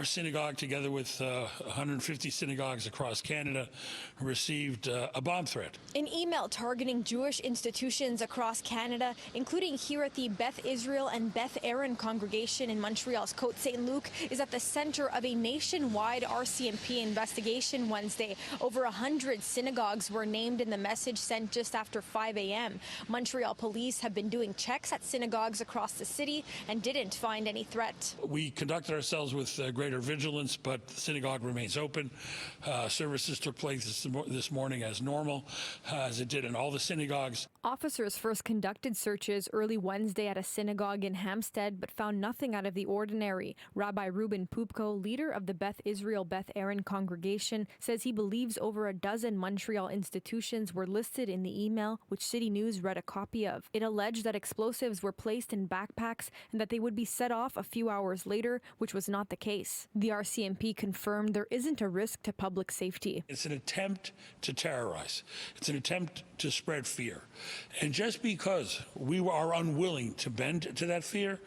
Our synagogue, together with 150 synagogues across Canada, received a bomb threat. An email targeting Jewish institutions across Canada, including here at the Beth Israel and Beth Aaron congregation in Montreal's Côte Saint-Luc, is at the center of a nationwide RCMP investigation Wednesday. Over 100 synagogues were named in the message sent just after 5 a.m. Montreal police have been doing checks at synagogues across the city and didn't find any threat. We conducted ourselves with greater vigilance, but the synagogue remains open. Services took place this morning as normal, as it did in all the synagogues. Officers first conducted searches early Wednesday at a synagogue in Hampstead, but found nothing out of the ordinary. Rabbi Reuben Pupko, leader of the Beth Israel Beth Aaron congregation, says he believes over a dozen Montreal institutions were listed in the email, which City News read a copy of. It alleged that explosives were placed in backpacks and that they would be set off a few hours later, which was not the case. The RCMP confirmed there isn't a risk to public safety. It's an attempt to terrorize. It's an attempt to spread fear. And just because we are unwilling to bend to that fear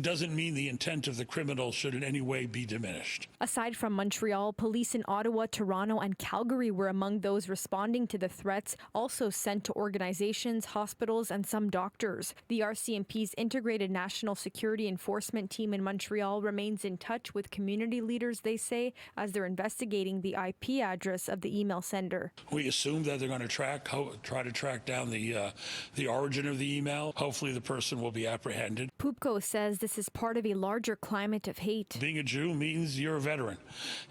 doesn't mean the intent of the criminal should in any way be diminished. Aside from Montreal, police in Ottawa, Toronto, and Calgary were among those responding to the threats, also sent to organizations, hospitals, and some doctors. The RCMP's Integrated National Security Enforcement Team in Montreal remains in touch with community leaders, they say, as they're investigating the IP address of the email sender. We assume that they're going to try to track down the origin of the email. Hopefully the person will be apprehended. Pupko says this is part of a larger climate of hate. Being a Jew means you're a veteran,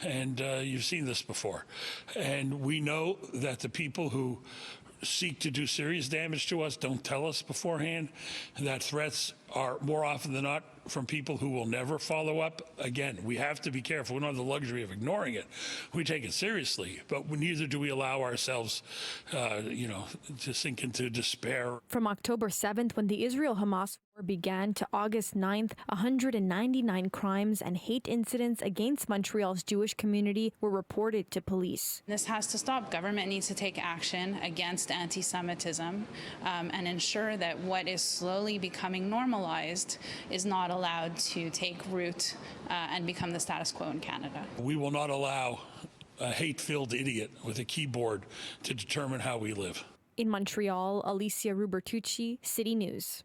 and you've seen this before. And we know that the people who seek to do serious damage to us don't tell us beforehand, that threats are more often than not from people who will never follow up. Again, we have to be careful. We don't have the luxury of ignoring it. We take it seriously, but neither do we allow ourselves, to sink into despair. From October 7th, when the Israel-Hamas war began, to August 9th, 199 crimes and hate incidents against Montreal's Jewish community were reported to police. This has to stop. Government needs to take action against anti-Semitism and ensure that what is slowly becoming normalized is not allowed to take root and become the status quo in Canada. We will not allow a hate-filled idiot with a keyboard to determine how we live. In Montreal, Alicia Rubertucci, City News.